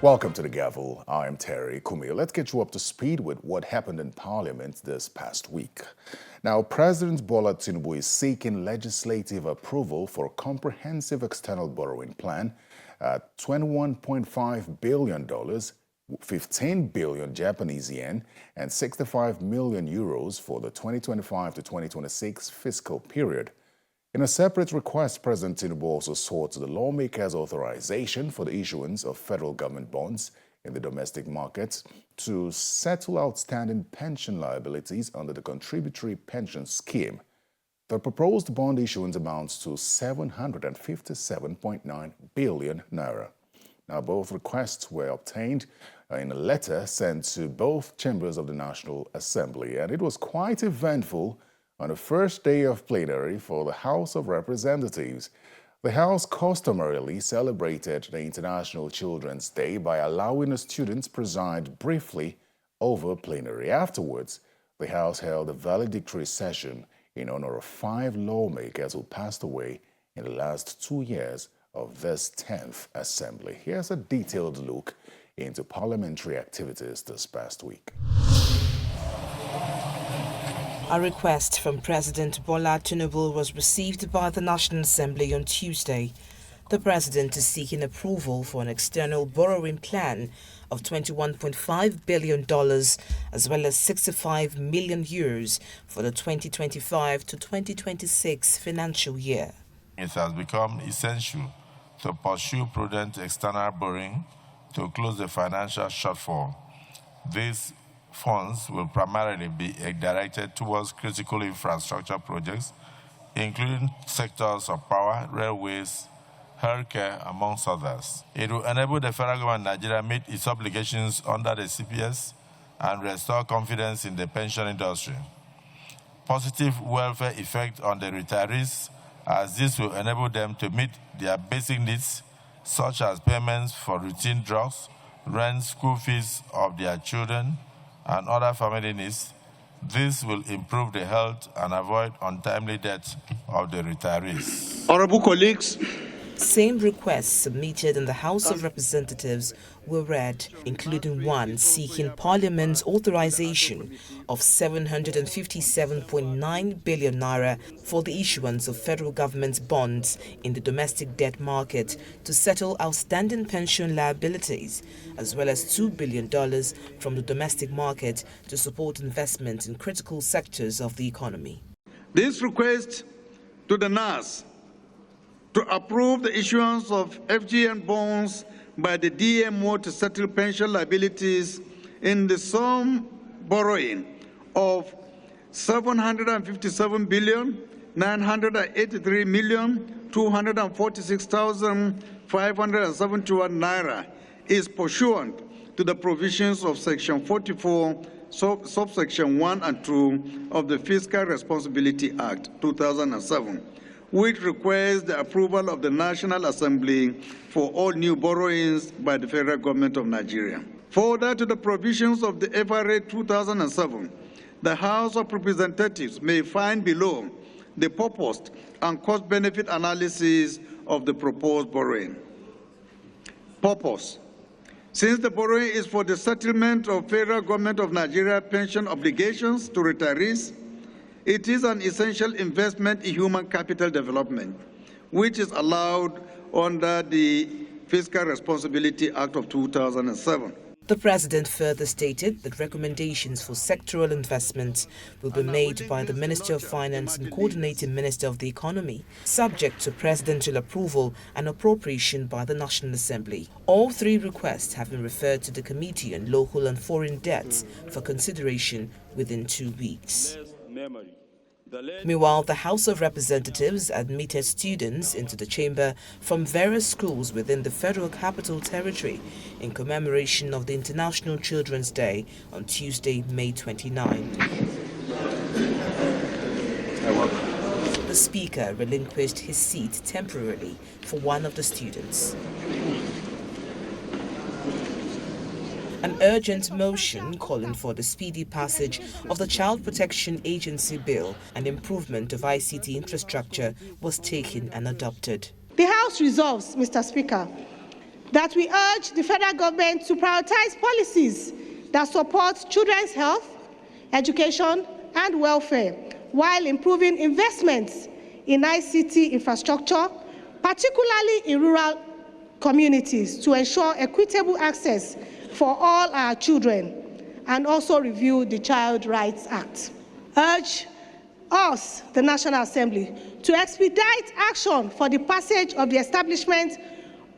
Welcome to the Gavel. I am Terry Kumi. Let's get you up to speed with what happened in Parliament this past week. Now, President Bola Tinubu is seeking legislative approval for a comprehensive external borrowing plan at $21.5 billion, 15 billion Japanese yen, and 65 million euros for the 2025 to 2026 fiscal period. In a separate request, President Tinubu also sought the lawmakers' authorization for the issuance of federal government bonds in the domestic market to settle outstanding pension liabilities under the contributory pension scheme. The proposed bond issuance amounts to 757.9 billion naira. Now, both requests were obtained in a letter sent to both chambers of the National Assembly, and it was quite eventful on the first day of plenary for the House of Representatives. The House customarily celebrated the International Children's Day by allowing the students preside briefly over plenary. Afterwards, the House held a valedictory session in honor of 5 lawmakers who passed away in the last 2 years of this 10th Assembly. Here's a detailed look into parliamentary activities this past week. A request from President Bola Tinubu was received by the National Assembly on Tuesday. The President is seeking approval for an external borrowing plan of $21.5 billion as well as 65 million euros for the 2025 to 2026 financial year. It has become essential to pursue prudent external borrowing to close the financial shortfall. These funds will primarily be directed towards critical infrastructure projects, including sectors of power, railways, healthcare, amongst others. It will enable the federal government of Nigeria meet its obligations under the CPS and restore confidence in the pension industry. Positive welfare effect on the retirees, as this will enable them to meet their basic needs, such as payments for routine drugs, rent, school fees of their children, and other family needs. This will improve the health and avoid untimely death of the retirees. Honorable colleagues, Same requests submitted in the House of Representatives were read, including one seeking Parliament's authorization of 757.9 billion naira for the issuance of federal government bonds in the domestic debt market to settle outstanding pension liabilities, as well as $2 billion from the domestic market to support investment in critical sectors of the economy. this request to the NAS to approve the issuance of FGN bonds by the DMO to settle pension liabilities in the sum borrowing of 753,983,246,571 naira is pursuant to the provisions of Section 44, subsection 1 and 2 of the Fiscal Responsibility Act 2007. which requires the approval of the National Assembly for all new borrowings by the federal government of Nigeria. Further to the provisions of the FRA 2007, the House of Representatives may find below the purpose and cost-benefit analysis of the proposed borrowing. Purpose. Since the borrowing is for the settlement of federal government of Nigeria pension obligations to retirees, it is an essential investment in human capital development, which is allowed under the Fiscal Responsibility Act of 2007. The President further stated that recommendations for sectoral investments will be made by the Minister of Finance and Coordinating Minister of the Economy, subject to presidential approval and appropriation by the National Assembly. All 3 requests have been referred to the Committee on Local and Foreign Debts for consideration within 2 weeks. Meanwhile, the House of Representatives admitted students into the chamber from various schools within the Federal Capital Territory in commemoration of the International Children's Day on Tuesday, May 29. The Speaker relinquished his seat temporarily for one of the students. An urgent motion calling for the speedy passage of the Child Protection Agency Bill and improvement of ICT infrastructure was taken and adopted. The House resolves, Mr. Speaker, that we urge the federal government to prioritize policies that support children's health, education, and welfare, while improving investments in ICT infrastructure, particularly in rural communities, to ensure equitable access for all our children, and also review the Child Rights Act. Urge us, the National Assembly, to expedite action for the passage of the establishment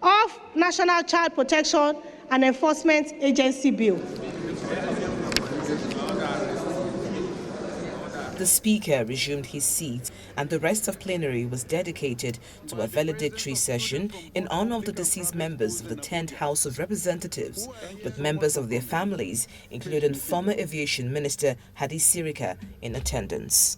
of National Child Protection and Enforcement Agency Bill. The Speaker resumed his seat, and the rest of plenary was dedicated to a valedictory session in honor of the deceased members of the 10th House of Representatives, with members of their families, including former Aviation Minister Hadi Sirika, in attendance.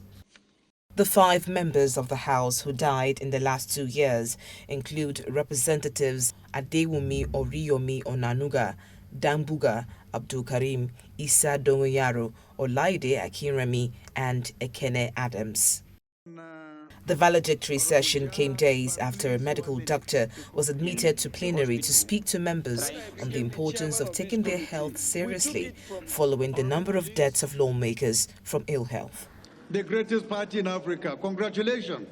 The 5 members of the House who died in the last 2 years include Representatives Adewumi Oriyomi Onanuga, Dambuga Abdul Karim, Isa Dongoyaro, Olaide Akinremi, and Ekene Adams. The valedictory session came days after a medical doctor was admitted to plenary to speak to members on the importance of taking their health seriously following the number of deaths of lawmakers from ill health. The greatest party in Africa. Congratulations.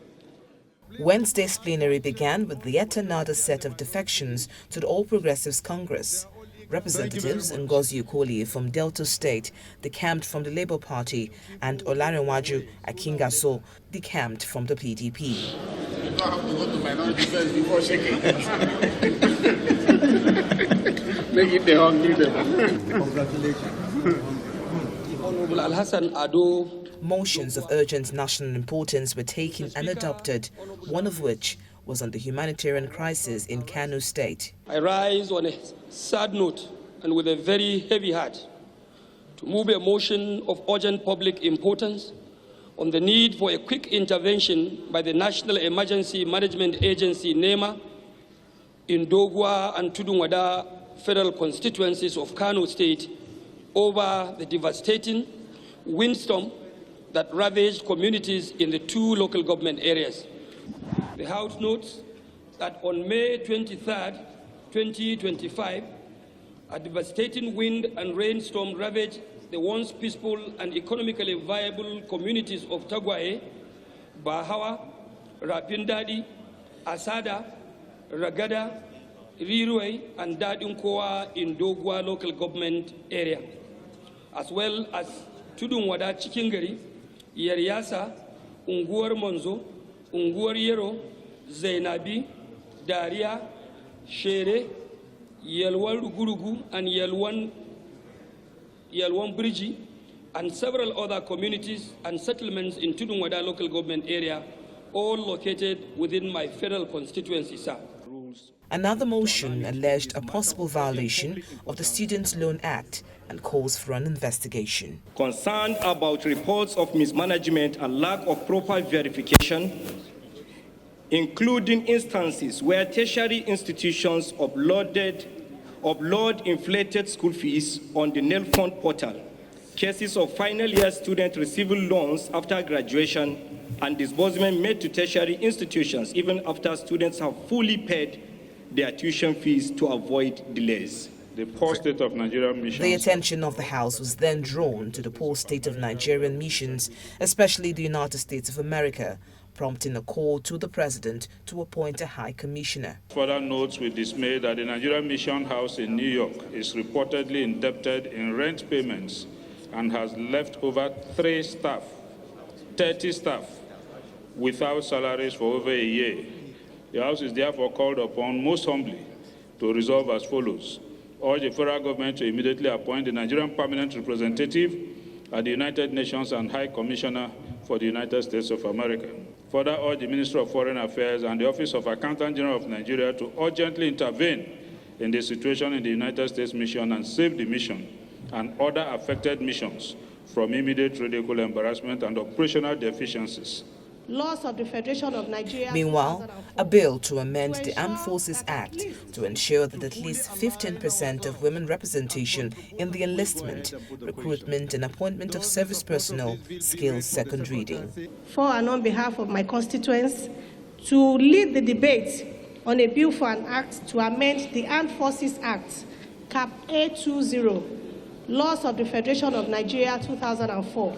Wednesday's plenary began with yet another set of defections to the All Progressives Congress. Representatives Ngozi Okolie from Delta State decamped from the Labour Party, and Olarenwaju Akingaso decamped from the PDP. You don't have to go to minority first before shaking hands. Make it the hungry them. Congratulations. Honorable Al-Hassan Ado. Motions of urgent national importance were taken and adopted, one of which was on the humanitarian crisis in Kano State. I rise on a sad note and with a very heavy heart to move a motion of urgent public importance on the need for a quick intervention by the National Emergency Management Agency, NEMA, in Dogwa and Tudunwada federal constituencies of Kano State over the devastating windstorm that ravaged communities in the 2 local government areas. The House notes that on May 23, 2025, a devastating wind and rainstorm ravaged the once peaceful and economically viable communities of Tagwaye, Bahawa, Rapindadi, Asada, Ragada, Rirue, and Dadunkoa in Dogwa local government area, as well as Tudunwada Chikingari, Yeriasa, Unguar Monzo, Unguar Yero, Zainabi, Daria, Shere, Yelwan Gurugu, and Yelwan Bridgi, and several other communities and settlements in Tudunwada local government area, all located within my federal constituency, sir. Another motion alleged a possible violation of the Student Loan Act and calls for an investigation. Concerned about reports of mismanagement and lack of proper verification, including instances where tertiary institutions upload inflated school fees on the NEL Fund portal, cases of final year students receiving loans after graduation, and disbursement made to tertiary institutions even after students have fully paid their tuition fees to avoid delays. The poor state of Nigerian missions. The attention of the House was then drawn to the poor state of Nigerian missions, especially the United States of America, prompting a call to the President to appoint a High Commissioner. Further notes with dismay that the Nigerian Mission House in New York is reportedly indebted in rent payments and has left over 30 staff, without salaries for over a year. The House is therefore called upon most humbly to resolve as follows. Urge the federal government to immediately appoint the Nigerian permanent representative at the United Nations and High Commissioner for the United States of America. Further urge the Ministry of Foreign Affairs and the Office of Accountant General of Nigeria to urgently intervene in the situation in the United States mission and save the mission and other affected missions from immediate ridicule, embarrassment, and operational deficiencies. Laws of the Federation of Nigeria. Meanwhile, a bill to amend the Armed Forces Act to ensure that at least 15% of women representation in the enlistment, recruitment and appointment of service personnel scales second reading. For and on behalf of my constituents, to lead the debate on a bill for an act to amend the Armed Forces Act, Cap A20, Laws of the Federation of Nigeria 2004,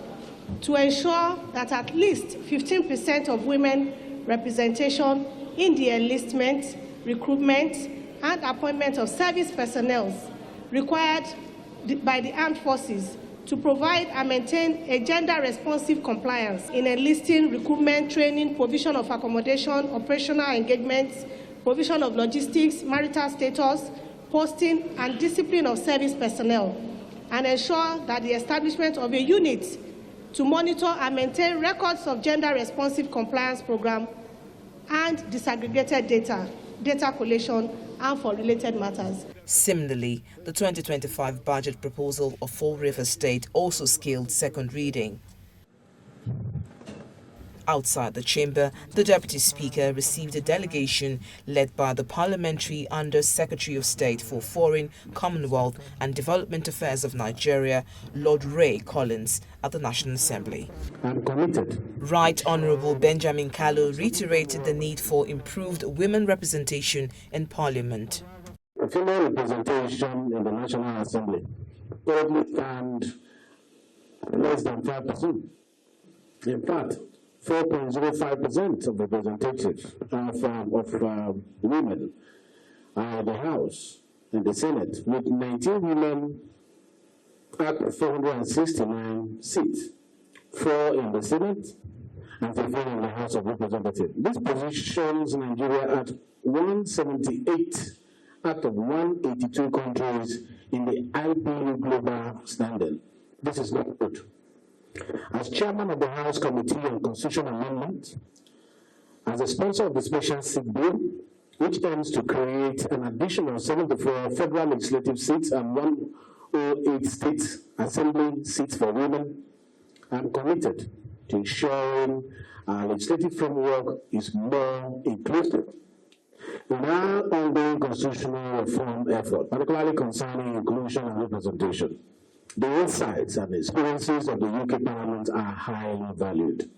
to ensure that at least 15% of women representation in the enlistment, recruitment, and appointment of service personnel required by the armed forces to provide and maintain a gender-responsive compliance in enlisting, recruitment, training, provision of accommodation, operational engagements, provision of logistics, marital status, posting, and discipline of service personnel, and ensure that the establishment of a unit to monitor and maintain records of gender-responsive compliance program and disaggregated data collation, and for related matters. Similarly, the 2025 budget proposal of Fall River State also scaled second reading. Outside the chamber, the Deputy Speaker received a delegation led by the Parliamentary Under Secretary of State for Foreign, Commonwealth and Development Affairs of Nigeria, Lord Ray Collins, at the National Assembly. I'm committed. Right Honourable Benjamin Kalu reiterated the need for improved women representation in Parliament. Female representation in the National Assembly currently stands less than 5%. In fact, 4.05% of representatives of women are in the House and the Senate, with 19 women at 469 seats, 4 in the Senate and 15 in the House of Representatives. This positions Nigeria at 178 out of 182 countries in the IPU Global Standard. This is not good. As chairman of the House Committee on Constitutional Amendment, as a sponsor of the special seat bill, which aims to create an additional 74 federal legislative seats and 108 state assembly seats for women, I'm committed to ensuring our legislative framework is more inclusive. In our ongoing constitutional reform effort, particularly concerning inclusion and representation, the insights and experiences of the UK Parliament are highly valued.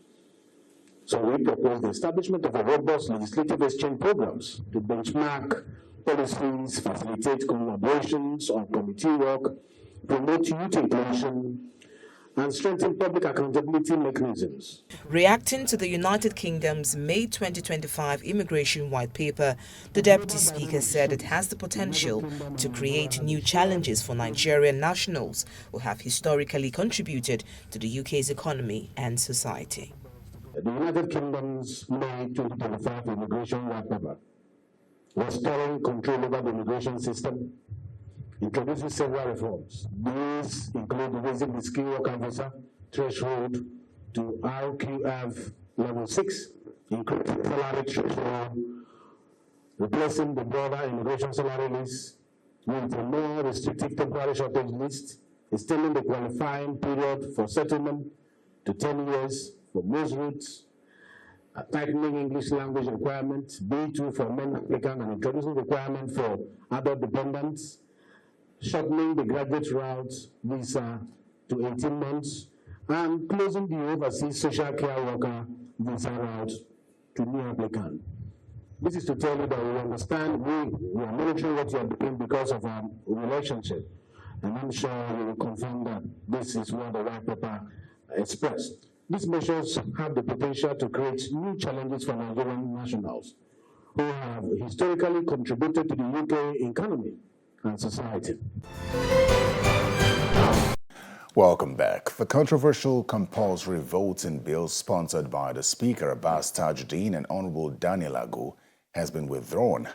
So we propose the establishment of a robust legislative exchange programs to benchmark policies, facilitate collaborations on committee work, promote youth inclusion, and strengthen public accountability mechanisms. Reacting to the United Kingdom's May 2025 immigration white paper, the Deputy Speaker said it has the potential to create new challenges for Nigerian nationals who have historically contributed to the UK's economy and society. The United Kingdom's May 2025 immigration white paper, restoring control over the immigration system, introducing several reforms. These include raising the skilled worker visa threshold to RQF level 6, increasing salary threshold, replacing the broader immigration salary list with a more restrictive temporary shortage list, extending the qualifying period for settlement to 10 years for most routes, tightening English language requirements, B2 for men applicants, and introducing requirement for adult dependents, shortening the graduate route visa to 18 months, and closing the overseas social care worker visa route to new applicants. This is to tell you that we understand we are monitoring what you are doing because of our relationship, and I'm sure you will confirm that this is what the white paper expressed. These measures have the potential to create new challenges for Nigerian nationals who have historically contributed to the UK economy and society. Welcome back. The controversial compulsory voting bill sponsored by the Speaker Abbas Tajuddin and Honorable Daniel Agu has been withdrawn.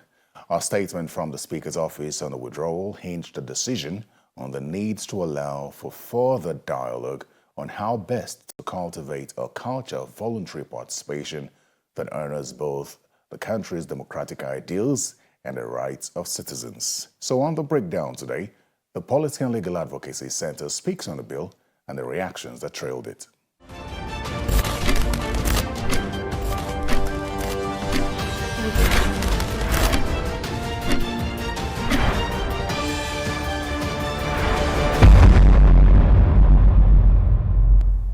A statement from the Speaker's office on the withdrawal hinged the decision on the need to allow for further dialogue on how best to cultivate a culture of voluntary participation that honors both the country's democratic ideals and the rights of citizens. So on the breakdown today, the Policy and Legal Advocacy Center speaks on the bill and the reactions that trailed it.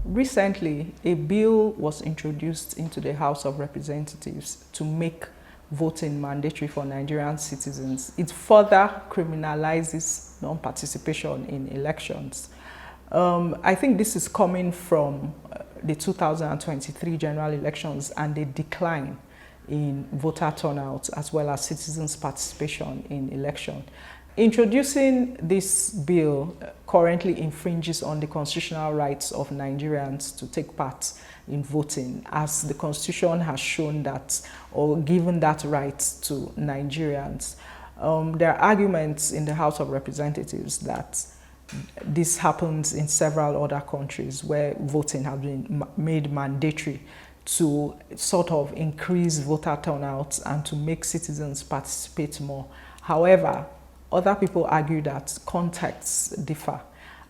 Recently, a bill was introduced into the House of Representatives to make voting mandatory for Nigerian citizens, it further criminalizes non-participation in elections. I think this is coming from the 2023 general elections and the decline in voter turnout as well as citizens' participation in election. Introducing this bill currently infringes on the constitutional rights of Nigerians to take part in voting, as the Constitution has shown that, or given that right to Nigerians. There are arguments in the House of Representatives that this happens in several other countries where voting has been made mandatory to sort of increase voter turnout and to make citizens participate more. However, other people argue that contexts differ,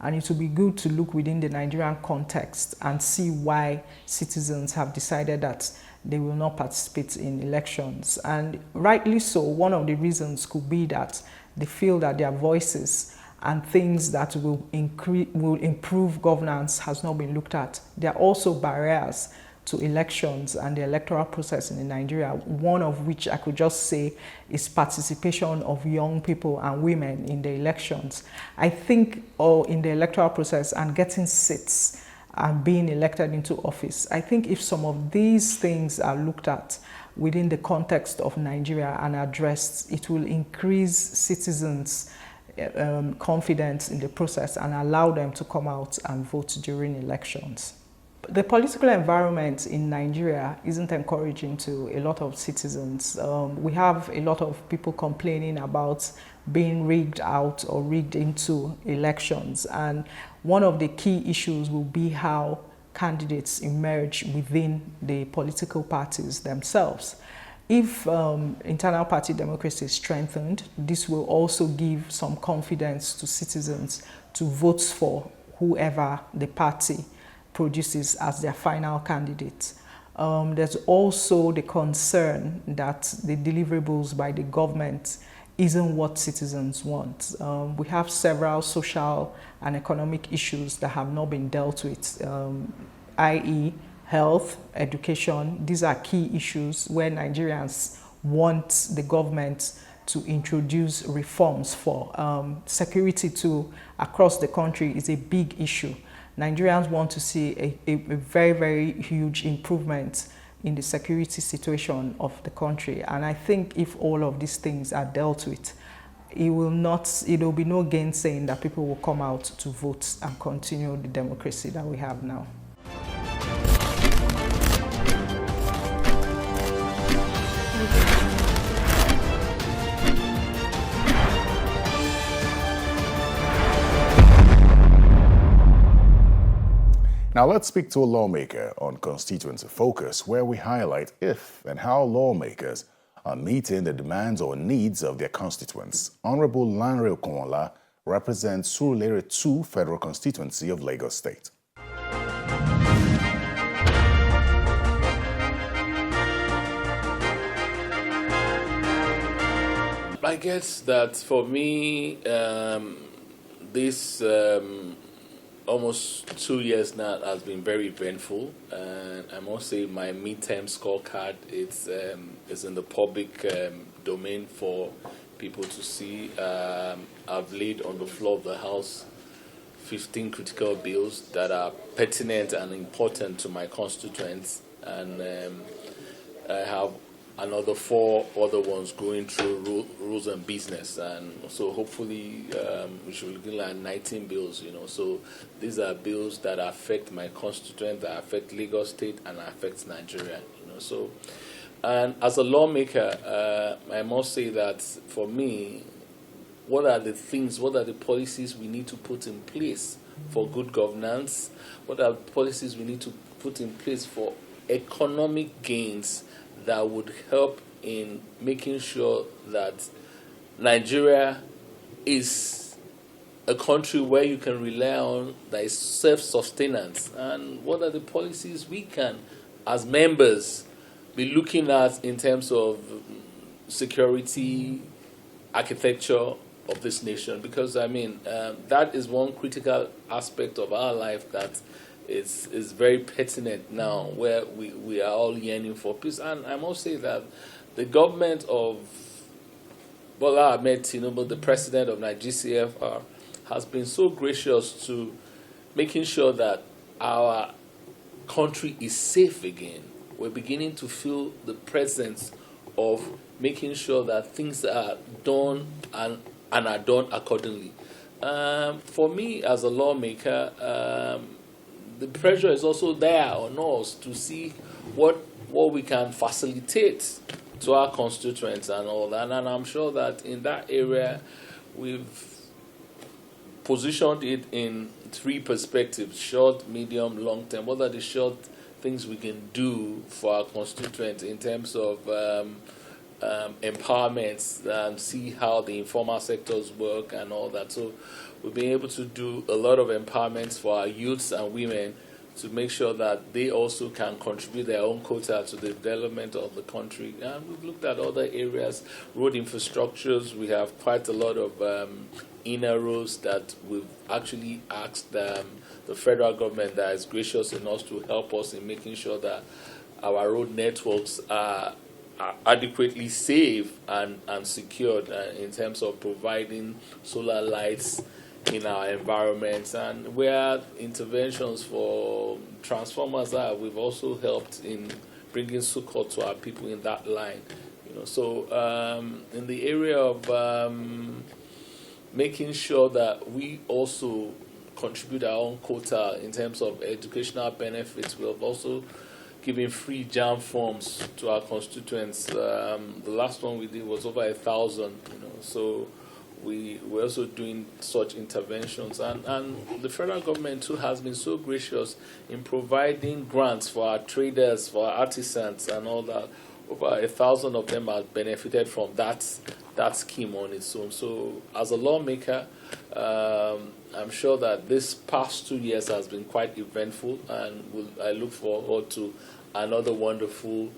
and it would be good to look within the Nigerian context and see why citizens have decided that they will not participate in elections. And rightly so, one of the reasons could be that they feel that their voices and things that will improve governance has not been looked at. There are also barriers to elections and the electoral process in Nigeria, one of which I could just say is participation of young people and women in the elections. I think in the electoral process and getting seats and being elected into office, I think if some of these things are looked at within the context of Nigeria and addressed, it will increase citizens' confidence in the process and allow them to come out and vote during elections. The political environment in Nigeria isn't encouraging to a lot of citizens. We have a lot of people complaining about being rigged out or rigged into elections. And one of the key issues will be how candidates emerge within the political parties themselves. If internal party democracy is strengthened, this will also give some confidence to citizens to vote for whoever the party produces as their final candidate. There's also the concern that the deliverables by the government isn't what citizens want. We have several social and economic issues that have not been dealt with, i.e. health, education. These are key issues where Nigerians want the government to introduce reforms for. Security too, across the country, is a big issue. Nigerians want to see a very, very huge improvement in the security situation of the country. And I think if all of these things are dealt with, it will be no gainsaying that people will come out to vote and continue the democracy that we have now. Now let's speak to a lawmaker on Constituency Focus, where we highlight if and how lawmakers are meeting the demands or needs of their constituents. Honorable Lanre Okonwola represents Surulere 2 Federal Constituency of Lagos State. I guess that for me, this almost 2 years now has been very eventful, and I must say my midterm scorecard is in the public domain for people to see. I've laid on the floor of the House 15 critical bills that are pertinent and important to my constituents, and I have another 4 other ones going through rules and business, and so hopefully we should be looking at 19 bills, So these are bills that affect my constituent, that affect Lagos State, and affect Nigeria, So, and as a lawmaker, I must say that for me, what are the policies we need to put in place for good governance? What are the policies we need to put in place for economic gains that would help in making sure that Nigeria is a country where you can rely on that is self-sustenance? And what are the policies we can, as members, be looking at in terms of security, architecture of this nation? Because, that is one critical aspect of our life that is very pertinent now, where we are all yearning for peace. And I must say that the government of Bola Ahmed Tinubu, the president of Nigeria GCFR, has been so gracious to making sure that our country is safe again. We're beginning to feel the presence of making sure that things are done and are done accordingly. For me, as a lawmaker, the pressure is also there on us to see what we can facilitate to our constituents and all that. And I'm sure that in that area, we've positioned it in three perspectives: short, medium, long term. What are the short things we can do for our constituents in terms of empowerment, and see how the informal sectors work and all that. So we've been able to do a lot of empowerments for our youths and women to make sure that they also can contribute their own quota to the development of the country. And we've looked at other areas, road infrastructures. We have quite a lot of inner roads that we've actually asked the federal government that is gracious enough to help us in making sure that our road networks are adequately safe and secured in terms of providing solar lights in our environments. And where interventions for transformers are, we've also helped in bringing support to our people in that line. So in the area of making sure that we also contribute our own quota in terms of educational benefits, we have also giving free JAM forms to our constituents. The last one we did was over 1,000. So we're also doing such interventions, and the federal government too has been so gracious in providing grants for our traders, for our artisans, and all that. Over 1,000 of them have benefited from that scheme on its own. So as a lawmaker, I'm sure that this past 2 years has been quite eventful, and I look forward to another wonderful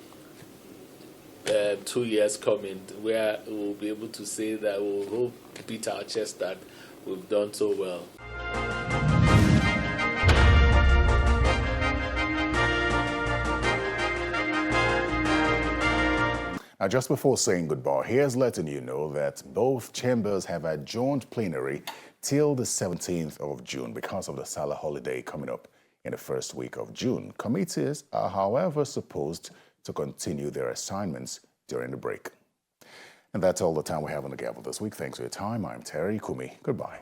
2 years coming, where we'll be able to say that we'll beat our chest that we've done so well. Now, just before saying goodbye, here's letting you know that both chambers have adjourned plenary till the 17th of June because of the Salah holiday coming up in the first week of June. Committees are, however, supposed to continue their assignments during the break. And that's all the time we have on the Gavel this week. Thanks for your time. I'm Terry Kumi. Goodbye.